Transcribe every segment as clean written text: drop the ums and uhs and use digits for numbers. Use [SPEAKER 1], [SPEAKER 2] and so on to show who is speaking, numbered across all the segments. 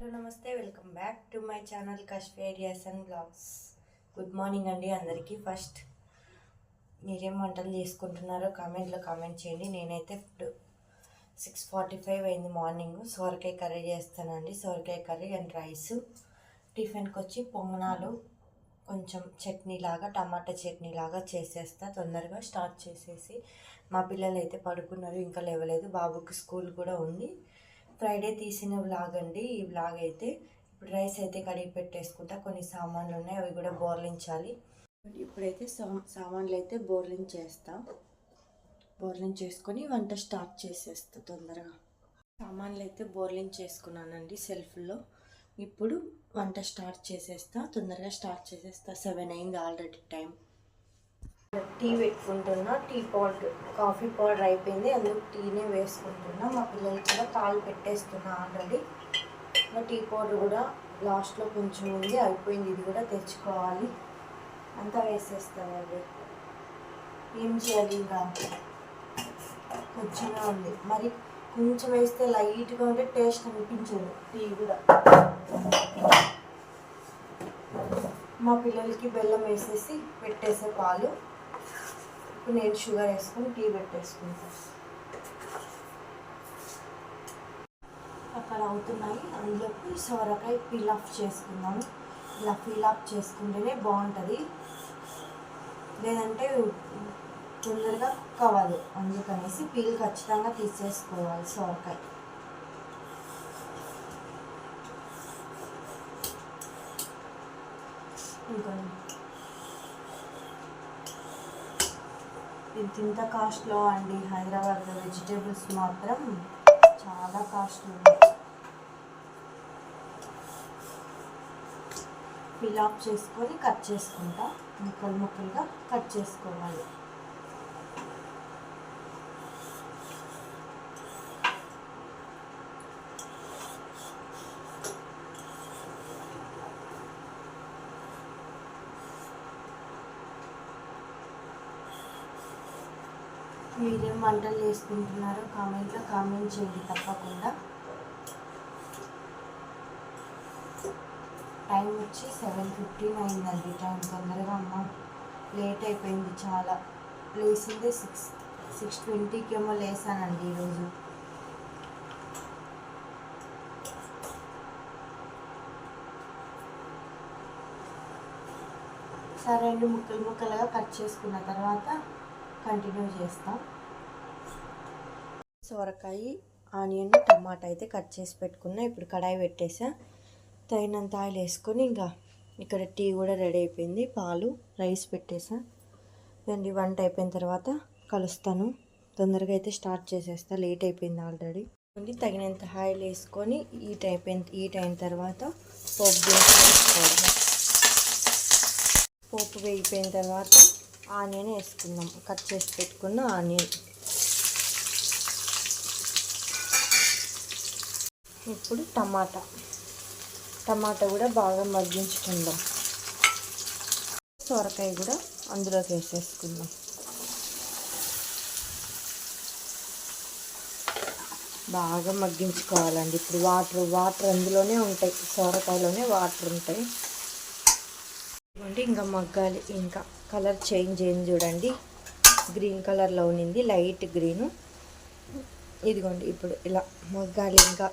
[SPEAKER 1] Hello నమస్తే, welcome back to my channel Kashmi ideas and blogs. Good morning అండి అందరికీ. First మీరేం వంటలు చేసుకుంటున్నారో కామెంట్లో కామెంట్ చేయండి. నేనైతే ఇప్పుడు 6:45 అయింది మార్నింగ్. సొరకాయ కర్రీ చేస్తానండి. సొరకాయ కర్రీ అండ్ రైస్. టిఫిన్కి వచ్చి పొంగనాలు, కొంచెం చట్నీ లాగా, టమాటా చట్నీ లాగా చేసేస్తా. తొందరగా స్టార్ట్ చేసేసి మా పిల్లలు అయితే పడుకున్నారు, ఇంకా లేవలేదు. బాబుకి స్కూల్ కూడా ఉంది. ఫ్రైడే తీసిన వ్లాగ్ అండి ఈ వ్లాగ్ అయితే. ఇప్పుడు రైస్ అయితే కడిగి పెట్టేసుకుంటా. కొన్ని సామాన్లు ఉన్నాయి, అవి కూడా బోర్లించాలి. ఇప్పుడైతే సామాన్లు అయితే బోర్లించేసుకొని వంట స్టార్ట్ చేసేస్తా తొందరగా. సామాన్లు అయితే బోర్లించేసుకున్నానండి సెల్ఫ్లో. ఇప్పుడు వంట స్టార్ట్ చేసేస్తా, తొందరగా స్టార్ట్ చేసేస్తా. 7 అయింది ఆల్రెడీ టైం. టీ పెట్టుకుంటున్నా. కాఫీ పౌడర్ అయిపోయింది, అందుకు టీనే వేసుకుంటున్నా. మా పిల్లలకి కూడా పాలు పెట్టేస్తున్నా ఆల్రెడీ. ఇంకా టీ పౌడర్ కూడా లాస్ట్లో కొంచెం ఉంది, అయిపోయింది. ఇది కూడా తెచ్చుకోవాలి. అంతా వేసేస్తానండి. ఏం చేయాలి, ఇంకా కొంచెమే ఉంది. మరి కొంచెం వేస్తే లైట్గా ఉంటే టేస్ట్ అనిపించదు టీ కూడా. మా పిల్లలకి బెల్లం వేసేసి పెట్టేసే పాలు. ఇప్పుడు నేను షుగర్ వేసుకొని టీ పెట్టేసుకుంటాను. అక్కడ అవుతున్నాయి. అందులోకి సొరకాయ పీల్ ఆఫ్ చేసుకున్నాను. ఇలా పీల్ ఆఫ్ చేసుకుంటేనే బాగుంటుంది, లేదంటే తొందరగా కుక్ అవ్వదు. అందుకనేసి పీల్ ఖచ్చితంగా తీసేసుకోవాలి సొరకాయ. ఇంకా ఇంత కాస్ట్లో అండి హైదరాబాద్లో వెజిటేబుల్స్ మాత్రం చాలా కాస్ట్ ఉంది. పీల్ ఆఫ్ చేసుకొని కట్ చేసుకుంటా. ముక్కలుగా కట్ చేసుకోవాలి. మీరేం వంటలు చేసుకుంటున్నారో కామెంట్లో కామెంట్ చేయండి తప్పకుండా. టైం వచ్చి 7:15 అయిందండి. టైం తొందరగా అమ్మ లేట్ అయిపోయింది చాలా. లేచింది 6:20కి ఏమో లేసానండి ఈరోజు. సరే అండి, ముక్కలుగా కట్ చేసుకున్న తర్వాత కంటిన్యూ చేస్తాం. సొరకాయ, ఆనియన్, టమాటా అయితే కట్ చేసి పెట్టుకున్నా. ఇప్పుడు కడాయి పెట్టేసా. తగినంత ఆయిల్ వేసుకొని ఇంకా ఇక్కడ టీ కూడా రెడీ అయిపోయింది. పాలు, రైస్ పెట్టేసా. ఇదండి వంట అయిపోయిన తర్వాత కలుస్తాను. తొందరగా అయితే స్టార్ట్ చేసేస్తా, లేట్ అయిపోయింది ఆల్రెడీ. తగినంత ఆయిల్ వేసుకొని హీట్ అయిన తర్వాత పోపు వేగిపోయిన తర్వాత ఆనియన్ వేసుకుందాం. కట్ చేసి పెట్టుకున్న ఆనియన్. ఇప్పుడు టమాటా కూడా బాగా మగ్గించుకుందాం. సొరకాయ కూడా అందులోకి వేసేసుకుందాం. బాగా మగ్గించుకోవాలండి. ఇప్పుడు వాటర్ అందులోనే ఉంటాయి, సొరకాయలోనే వాటర్ ఉంటాయి. ఇంకా మగ్గాలి. ఇంకా కలర్ చేంజ్ అయింది చూడండి. గ్రీన్ కలర్లో ఉన్నింది, లైట్ గ్రీను. ఇదిగోండి ఇప్పుడు ఇలా మగ్గాలి. ఇంకా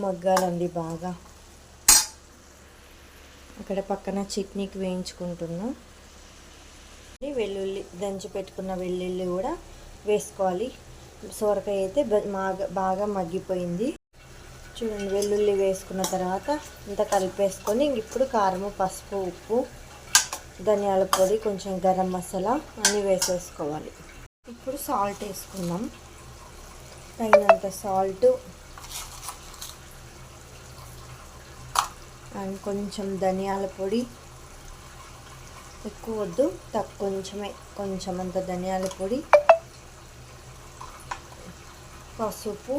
[SPEAKER 1] మగ్గాలండి బాగా. అక్కడ పక్కన చట్నీకి వేయించుకుంటున్నాం. వెల్లుల్లి దంచి పెట్టుకున్న వెల్లుల్లి కూడా వేసుకోవాలి. సొరకాయ అయితే బాగా మగ్గిపోయింది చూడండి. వెల్లుల్లి వేసుకున్న తర్వాత ఇంత కలిపేసుకొని ఇప్పుడు కారము, పసుపు, ఉప్పు, ధనియాల పొడి, కొంచెం గరం మసాలా అన్నీ వేసేసుకోవాలి. ఇప్పుడు సాల్ట్ వేసుకుందాం. తగినంత సాల్ట్ అండ్ కొంచెం ధనియాల పొడి. ఎక్కువ వద్దు, కొంచెం అంత ధనియాల పొడి, పసుపు,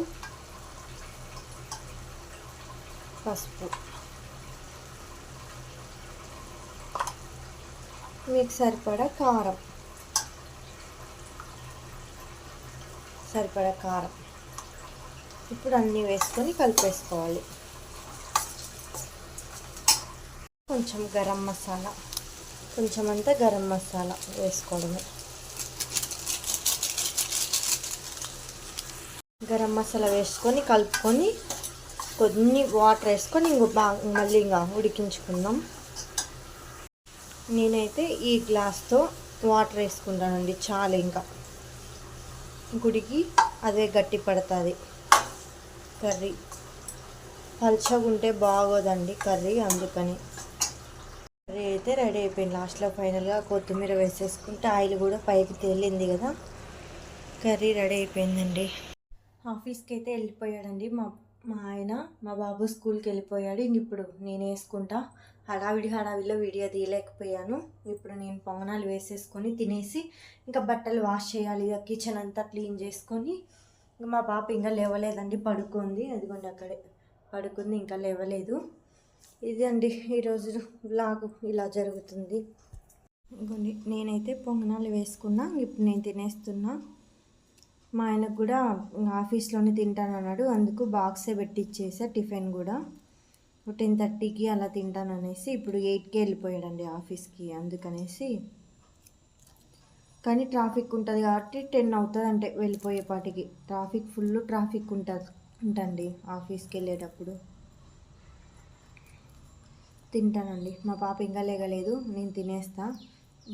[SPEAKER 1] మీకు సరిపడా కారం. ఇప్పుడు అన్నీ వేసుకొని కలిపేసుకోవాలి. కొంచెం గరం మసాలా, కొంచెం అంతా గరం మసాలా వేసుకోవడమే. గరం మసాలా వేసుకొని కలుపుకొని కొన్ని వాటర్ వేసుకొని మళ్ళీ ఉడికించుకుందాం. నేనైతే ఈ గ్లాస్తో వాటర్ వేసుకుంటానండి, చాలు. ఇంకా గుడికి అదే గట్టి పడుతుంది కర్రీ. పల్చగా ఉంటే బాగోదండి కర్రీ, అందుకని. కర్రీ అయితే రెడీ అయిపోయింది. లాస్ట్లో ఫైనల్గా కొత్తిమీర వేసేసుకుంటే ఆయిల్ కూడా పైకి తేలింది కదా. కర్రీ రెడీ అయిపోయిందండి. ఆఫీస్కి అయితే వెళ్ళిపోయాడండి మా ఆయన. మా బాబు స్కూల్కి వెళ్ళిపోయాడు. ఇప్పుడు నేను వేసుకుంటా. హడావిడిలో వీడియో తీయలేకపోయాను. ఇప్పుడు నేను పొంగనాలు వేసేసుకొని తినేసి ఇంకా బట్టలు వాష్ చేయాలి. కిచెన్ అంతా క్లీన్ చేసుకొని, మా పాప ఇంకా లేవలేదండి, పడుకుంది. అదిగోండి అక్కడే పడుకుంది, ఇంకా లేవలేదు. ఇది అండి ఈరోజు వ్లాగ్, ఇలా జరుగుతుంది. ఇంకోండి నేనైతే పొంగనాలు వేసుకున్నా. ఇప్పుడు నేను తినేస్తున్నా. మా ఆయనకు కూడా ఆఫీస్లోనే తింటానన్నాడు, అందుకు బాక్సే పెట్టిచ్చేసా. టిఫిన్ కూడా 10:30కి అలా తింటాననేసి ఇప్పుడు 8కే వెళ్ళిపోయాడండి ఆఫీస్కి, అందుకనేసి. కానీ ట్రాఫిక్ ఉంటుంది కాబట్టి 10 అవుతుంది అంటే వెళ్ళిపోయేపాటికి. ఫుల్ ట్రాఫిక్ ఉంటుంది ఆఫీస్కి వెళ్ళేటప్పుడు. తింటానండి. మా పాప ఇంకా లేగలేదు, నేను తినేస్తా.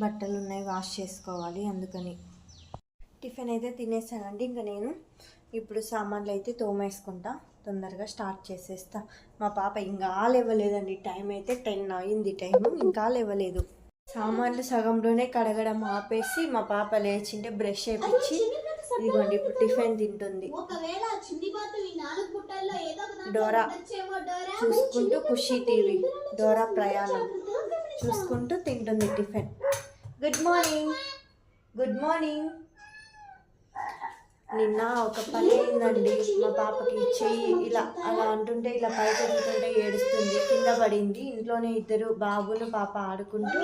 [SPEAKER 1] బట్టలు ఉన్నాయి వాష్ చేసుకోవాలి, అందుకని. టిఫిన్ అయితే తినేసానండి. ఇంకా నేను ఇప్పుడు సామాన్లు అయితే తోమేసుకుంటా, తొందరగా స్టార్ట్ చేసేస్తా. మా పాప ఇంకా లేవలేదండి. టైం అయితే 10 అయింది టైము, ఇంకా లేవలేదు. సామాన్లు సగంలోనే కడగడం ఆపేసి మా పాప లేచింటే బ్రష్ చేయించి ఇదిగోండి ఇప్పుడు టిఫిన్ తింటుంది. డోరా చూసుకుంటూ, ఖుషి టీవీ, డోరా ప్రయాణం చూసుకుంటూ తింటుంది tiffin. Good morning, good morning. నిన్న ఒక పని అయిందండి. మా పాపకి చెయ్యి ఇలా అలా అంటుంటే ఇలా పైకి ఎదుగుతుంటే ఏడుస్తుంది, కింద పడింది. ఇంట్లోనే ఇద్దరు, బాబును పాప ఆడుకుంటూ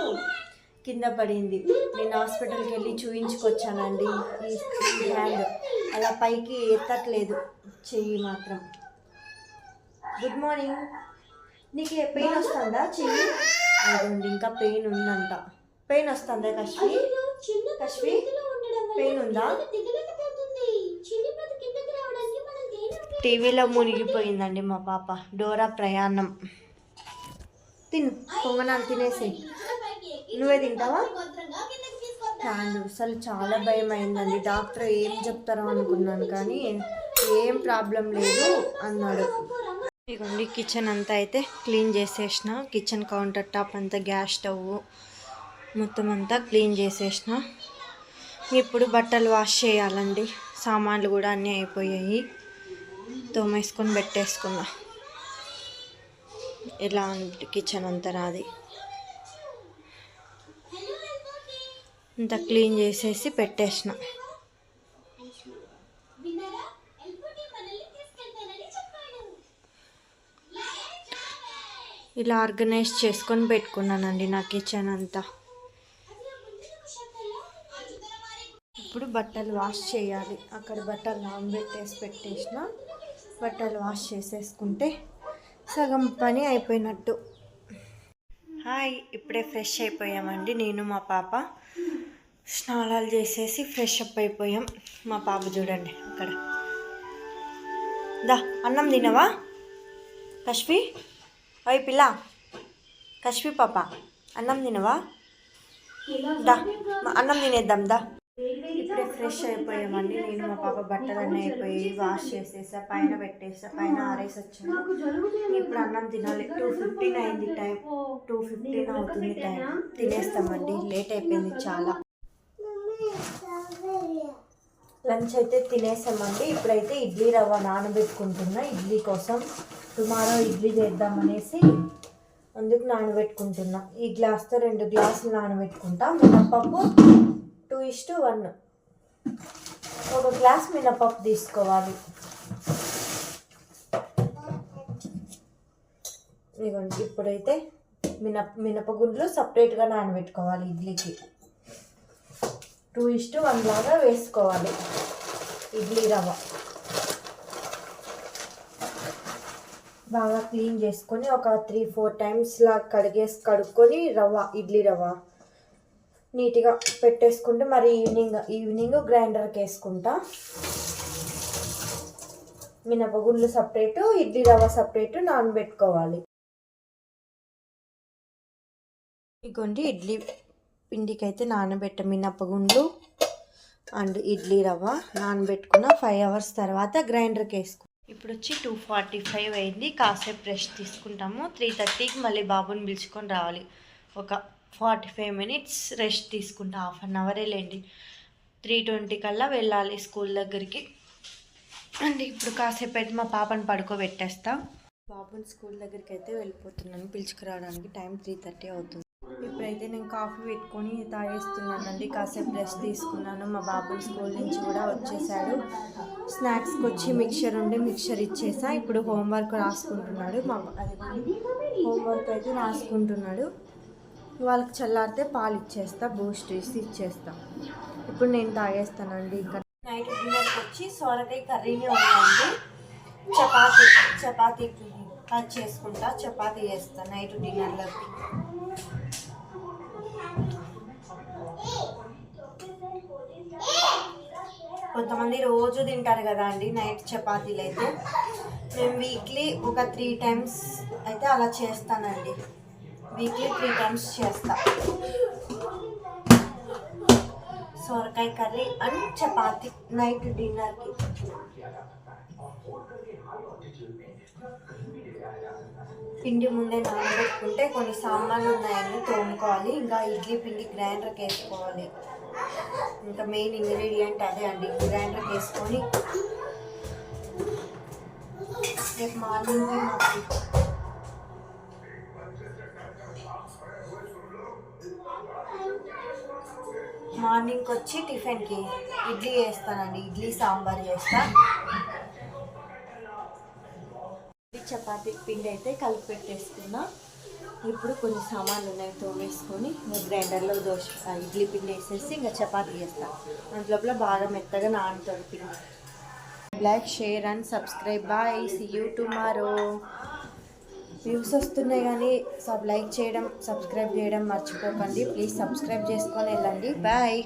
[SPEAKER 1] కింద పడింది. నేను హాస్పిటల్కి వెళ్ళి చూయించుకొచ్చానండి. ఈ హ్యాండ్ అలా పైకి ఎత్తట్లేదు, చెయ్యి మాత్రం. Good morning. నీకు పెయిన్ వస్తుందా చెయ్యి? అదండి ఇంకా పెయిన్ ఉందంట. పెయిన్ వస్తుందా కశ్వి? కశ్వి పెయిన్ ఉందా? టీవీలో మునిగిపోయిందండి మా పాప. డోరా ప్రయాణం. తిను, పొంగనాలు తినేసి. నువ్వే తింటావా? హ్యాండ్ అసలు చాలా భయం అయిందండి. డాక్టర్ ఏం చెప్తారో అనుకున్నాను, కానీ ఏం ప్రాబ్లం లేదు అన్నాడు. ఇదిగోండి కిచెన్ అంతా అయితే క్లీన్ చేసేసిన. కిచెన్ కౌంటర్ టాప్ అంతా, గ్యాస్ స్టవ్ మొత్తం అంతా క్లీన్ చేసేసిన. ఇప్పుడు బట్టలు వాష్ చేయాలండి. సామాన్లు కూడా అన్నీ అయిపోయాయి, తోమేసుకొని పెట్టేసుకున్నా. ఇలా కిచెన్ అంతా నాది అంతా క్లీన్ చేసేసి పెట్టేసిన. ఇలా ఆర్గనైజ్ చేసుకొని పెట్టుకున్నానండి నా కిచెన్ అంతా. ఇప్పుడు బట్టలు వాష్ చేయాలి. అక్కడ బట్టలు నానబెట్టేసి పెట్టేసిన. బట్టలు వాష్ చేసేసుకుంటే సగం పని అయిపోయినట్టు. హాయ్, ఇప్పుడే ఫ్రెష్ అయిపోయామండి. నేను మా పాప స్నానాలు చేసేసి ఫ్రెష్ అప్ అయిపోయాం. మా పాప చూడండి అక్కడ. దా అన్నం తినవా కశ్వి? అయ్యి పిల్ల, కశ్వి పాప అన్నం తినవా? దా అన్నం తినేద్దాం దా. ఇప్పుడే ఫ్రెష్ అయిపోయామండి. నేను మా పాప బట్టలన్నీ అయిపోయి వాష్ చేసేసా, పైన పెట్టేసా, పైన ఆరేసి వచ్చాను. ఇప్పుడు అన్నం తినాలి. 2:15 అయింది టైం, 2:15 అవుతుంది టైం. తినేస్తామండి, లేట్ అయిపోయింది చాలా. లంచ్ అయితే తినేసామండి. ఇప్పుడైతే ఇడ్లీ రవ్వ నానబెట్టుకుంటున్నా, ఇడ్లీ కోసం. టుమారో ఇడ్లీ చేద్దామనేసి అందుకు నానబెట్టుకుంటున్నా. ఈ గ్లాస్తో 2 గ్లాసులు నానబెట్టుకుంటా. మినపప్పు 2:1, 1 గ్లాస్ మినపప్పు తీసుకోవాలి. ఇదిగోండి ఇప్పుడైతే మినపగుండ్లు సపరేట్గా నానబెట్టుకోవాలి. ఇడ్లీకి 2:1 లాగా వేసుకోవాలి ఇడ్లీ రవ్వ. బాగా క్లీన్ చేసుకొని ఒక 3-4 టైమ్స్ లా కడుక్కొని ఇడ్లీ రవ్వ నీట్గా పెట్టేసుకుంటే మరి ఈవినింగ్ గ్రైండర్కి వేసుకుంటా. మినపగుండ్లు సపరేటు, ఇడ్లీ రవ్వ సపరేటు నానబెట్టుకోవాలి. ఇగోండి ఇడ్లీ పిండికి అయితే మినపగుండ్లు అండ్ ఇడ్లీ రవ్వ నానబెట్టుకున్న 5 hours తర్వాత గ్రైండర్కి వేసుకో. ఇప్పుడు వచ్చి 2:45 అయింది. కాసేపు రెస్ట్ తీసుకుంటాము. 3:30కి మళ్ళీ బాబుని పిలుచుకొని రావాలి. ఒక 45 minutes రెస్ట్ తీసుకుంటా, 1/2 hour లేండి. 3:20 కల్లా వెళ్ళాలి స్కూల్ దగ్గరికి. అండ్ ఇప్పుడు కాసేపు అయితే మా పాపని పడుకోబెట్టేస్తా. బాబుని స్కూల్ దగ్గరికి అయితే వెళ్ళిపోతున్నాను పిలుచుకురావడానికి. టైం 3:30 అవుతుంది. ఇప్పుడైతే నేను కాఫీ పెట్టుకొని తాగేస్తున్నానండి. కాసేపు రెస్ట్ తీసుకున్నాను. మా బాబుని స్కూల్ నుంచి కూడా వచ్చేసాడు. స్నాక్స్కి వచ్చి మిక్చర్ ఇచ్చేసా. ఇప్పుడు హోంవర్క్ రాసుకుంటున్నాడు. హోంవర్క్ అయితే రాసుకుంటున్నాడు. వాళ్ళకి చల్లారితే పాలు ఇచ్చేస్తా, బూస్ట్ ఇచ్చేస్తా. ఇప్పుడు నేను తాగేస్తానండి. ఇంకా నైట్ డిన్నర్కి వచ్చి సొరకాయ కర్రీనే ఉందండి. చపాతీ కట్ చేసుకుంటా, చపాతీ చేస్తా నైట్ డిన్నర్లోకి. కొంతమంది రోజు తింటారు కదా అండి నైట్ చపాతీలు. అయితే మేము వీక్లీ ఒక 3 times అయితే అలా చేస్తానండి. వీక్లీ 3 times చేస్తా. సొరకాయ కర్రీ అండ్ చపాతీ నైట్ డిన్నర్కి. పిండి ముందే నానబెట్టుకుంటే కొన్ని సామాన్లు ఉన్నాయని తోముకోవాలి. ఇంకా ఇడ్లీ పిండి గ్రైండర్కి వేసుకోవాలి. ఇంకా మెయిన్ ఇంగ్రీడియంట్ అదే అండి. గ్రైండర్కి వేసుకొని రేపు మార్నింగ్కి వచ్చి టిఫిన్కి ఇడ్లీ వేస్తానండి. ఇడ్లీ సాంబార్ చేస్తా. చపాతీ పిండి అయితే కలిపి పెట్టేసుకున్నా. ఇప్పుడు కొన్ని సామాన్లు ఉన్నాయి తోమేసుకొని గ్రైండర్లో ఇడ్లీ పిండి వేసేసి ఇంకా చపాతీ చేస్తాను. అందులోపల బాగా మెత్తగా నానుతుంది పిండి. Like, share and subscribe. Bye, see you tomorrow. Views వస్తున్నాయి కానీ లైక్ చేయడం, సబ్స్క్రైబ్ చేయడం మర్చిపోకండి. ప్లీజ్ సబ్స్క్రైబ్ చేసుకొని వెళ్ళండి. బాయ్.